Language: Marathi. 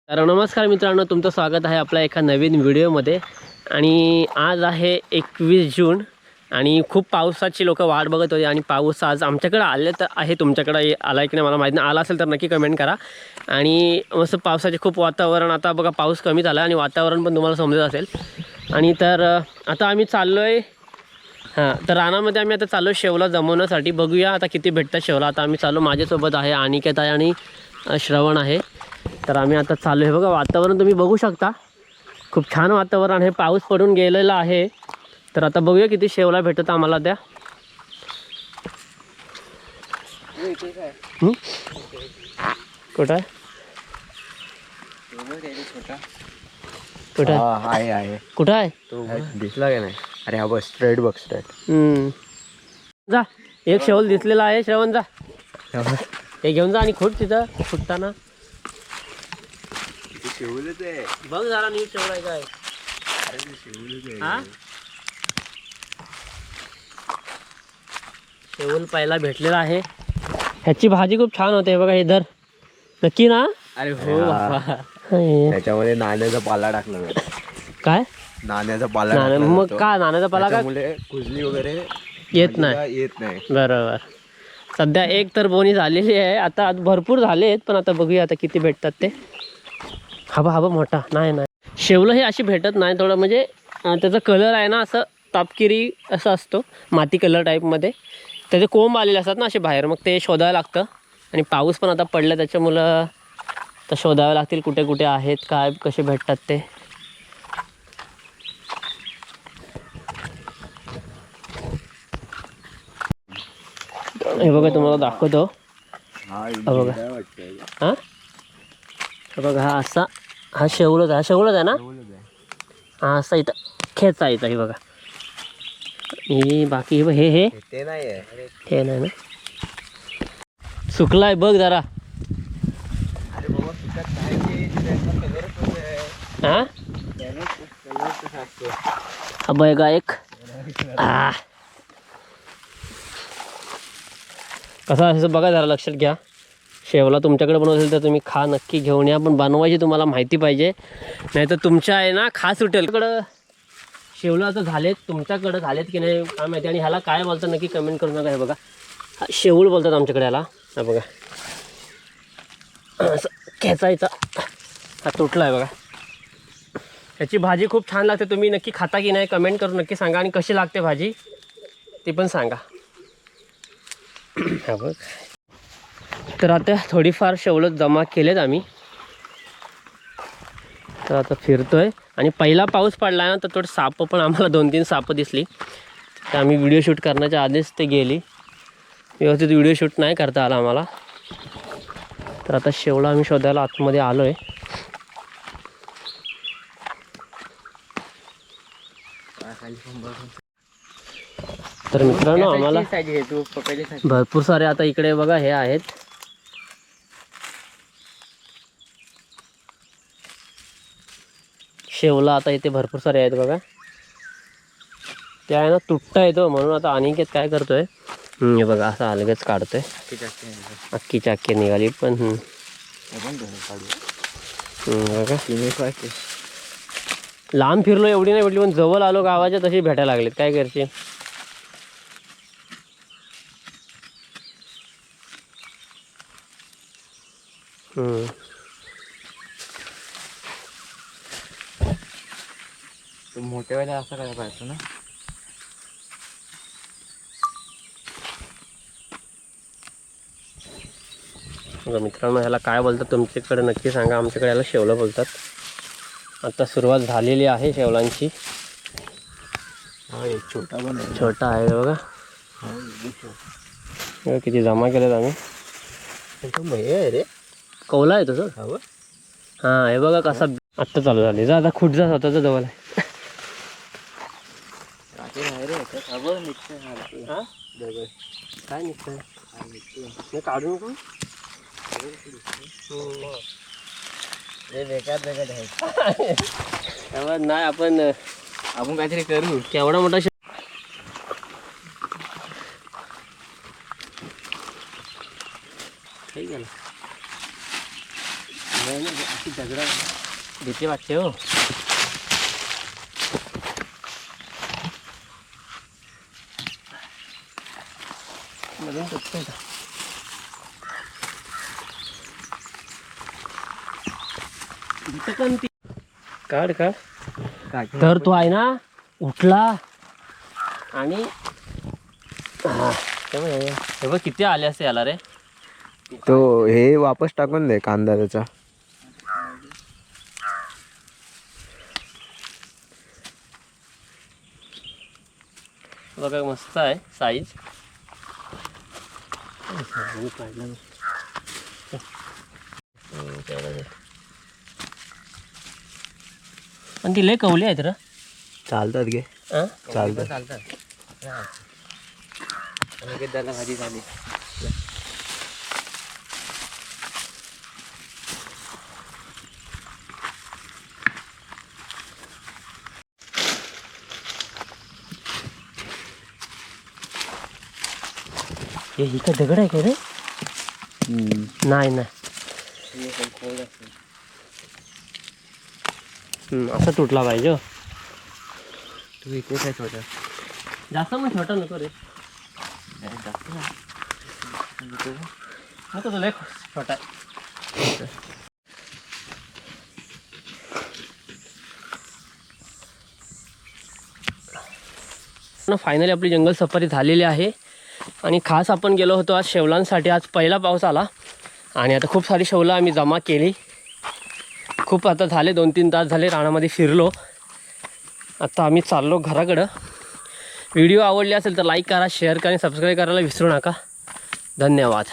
तर नमस्कार मित्रांनो, तुमचं स्वागत आहे आपल्या एका नवीन व्हिडिओमध्ये. आणि आज आहे 21 जून आणि खूप पावसाची लोक वाट बघत होती आणि पाऊस आज आमच्याकडे आले तर आहे. तुमच्याकडे आला आहे की नाही मला माहीत नाही, आला असेल तर नक्की कमेंट करा. आणि मस्त पावसाचे खूप वातावरण, आता बघा पाऊस कमी झाला आणि वातावरण पण तुम्हाला समजत असेल. आणि तर आता आम्ही चाललो आहे तर रानामध्ये आम्ही आता चाललो शेवला जमवण्यासाठी. बघूया आता किती भेटतात शेवला. आता आम्ही चाललो, माझ्यासोबत आहे अनिकेत आहे आणि श्रवण आहे. तर आम्ही आता चालू आहे. बघा वातावरण तुम्ही बघू शकता, खूप छान वातावरण आहे. पाऊस पडून गेलेला आहे. तर आता बघूया किती शेवला भेटत आम्हाला त्या. कुठं आहे? कुठं आहे कुठं आहे? दिसला का नाही? अरे हा बघ, स्ट्रेट बघ, स्ट्रेट. जा, एक शेवल दिसलेला आहे. श्रवण जा, ते घेऊन जा आणि खूट तिथं फुटताना बघ जरा नीट. शेवल आहे काय? हा, शेवल पहिला भेटलेला आहे. ह्याची भाजी खूप छान होते. बघा हे धर, नक्की ना? अरे हो बाबा, त्याच्यामध्ये नाण्याचा पाला टाकला जातो. काय नाण्याचा पाला टाकला मग जातो. का नाण्याचा पाला काय त्याच्यामुळे कुजली वगैरे येत नाही? येत नाही. बरोबर. सध्या एक तर बोनी झालेली आहे. आता भरपूर झाले आहेत, पण आता बघूया आता किती भेटतात ते. हवा हवा मोठा नाही. शेवलं हे अशी भेटत नाही. थोडं म्हणजे त्याचा कलर आहे ना, असं तापकिरी असं असतो, माती कलर टाईपमध्ये. त्याचे कोंब आलेले असतात ना असे बाहेर, मग ते शोधावं लागतं. आणि पाऊस पण आता पडला त्याच्यामुळं तर शोधावं लागतील कुठे कुठे आहेत, काय कसे भेटतात ते. हे बघा तुम्हाला दाखवतो. बघा हां, बघा हा असा, हा शेवळच आहे ना. हा असा इथं खेचायचा. हे बघा, हे बाकी हे ते नाही आहे. हे नाही ना, सुकलाय बघ जरा. अरे बाबा, सुकत नाही. हा हा बघा एक. कसं असं बघा जरा, लक्षात घ्या. शेवला तुमच्याकडे बनवत असेल तर तुम्ही खा, नक्की घेऊन या. पण बनवायची तुम्हाला माहिती पाहिजे, नाही तर तुमच्या आहे ना खा सुटेल. इकडं शेवला आता झालेत, तुमच्याकडं झालेत की नाही काय माहिती. आणि ह्याला काय बोलतात नक्की कमेंट करू नका. हे बघा, हा शेवूळ बोलतात आमच्याकडे ह्याला. हा बघा, असं खेचायचा. हा तुटला आहे बघा. ह्याची भाजी खूप छान लागते. तुम्ही नक्की खाता की नाही कमेंट करून नक्की सांगा. आणि कशी लागते भाजी ती पण सांगा. हा बघ, तर आता थोडीफार शेवलं जमा केलेत आम्ही. तर आता फिरतोय. आणि पहिला पाऊस पडला ना, तर थोडं सापं पण आम्हाला 2-3 सापं दिसली. तर आम्ही व्हिडिओ शूट करण्याच्या आधीच ते गेली. व्यवस्थित व्हिडिओ शूट नाही करता आला आम्हाला. तर आता शेवला आम्ही शोधायला आतमध्ये आलो आहे. तर मित्रांनो, आम्हाला भरपूर सारे आता इकडे बघा हे आहेत. शेवला आता इथे भरपूर सारे आहेत बघा. ते आहे ना तुटता येतो, म्हणून आता अनिकेत काय करतोय, हे बघा असं अलगच काढतोय. अख्खी चाकी निघाली पण. बघा लांब फिरलो एवढी नाही भेटली, पण जवळ आलो गावाच्या तशी भेटायला लागलीत. काय करते. मोठ्या वेळेला असं करायला पाहिजे ना. मित्रांनो, ह्याला काय बोलतात तुमच्याकडे नक्की सांगा. आमच्याकडे ह्याला शेवलं बोलतात. आता सुरुवात झालेली आहे शेवलांची. एक छोटा पण आहे. छोटा आहे बघा. किती जमा केलेत आम्ही. आहे रे, कौला आहे तसं. हां हे बघा कसा आत्ता चालू झाले. जा आता खुट जा, स्वतःचा जवळ आहे. काय निघतंय काढू नको. बेकार आहे. नाही आपण काहीतरी करू. केवढा मोठा काही गेला दगडा भीती वाटते हो. मधून तुटतंय का? इथं पण ती काढ काढ. तर तो आहे ना उठला आणि हा हे बघ किती आले असते याला रे. तो हे वापस टाकून दे कांदा त्याचा. बघा मस्त आहे साईज. आणि ती लय कवली आहेत रे. चालतात घे. चालतात. भाजी झाली. ही काय दगड आहे का रे? नाही नाही. असं तुटला पाहिजे. तू इथे काय छोटा जास्त पण छोटा नको रे. नको तुला छोटा. फायनली आपली जंगल सफारी झालेली आहे आणि खास आपण गेलो होतो आज शेवलांसाठी. आज पहिला पाऊस आला आणि आता खूप सारी शेवलं आम्ही जमा केली. खूप आता झाले 2-3 तास झाले रानामध्ये फिरलो. आता आम्ही चाललो घराकडं. व्हिडिओ आवडले असेल तर लाईक करा, शेअर करा आणि सबस्क्राईब करायला विसरू नका. धन्यवाद.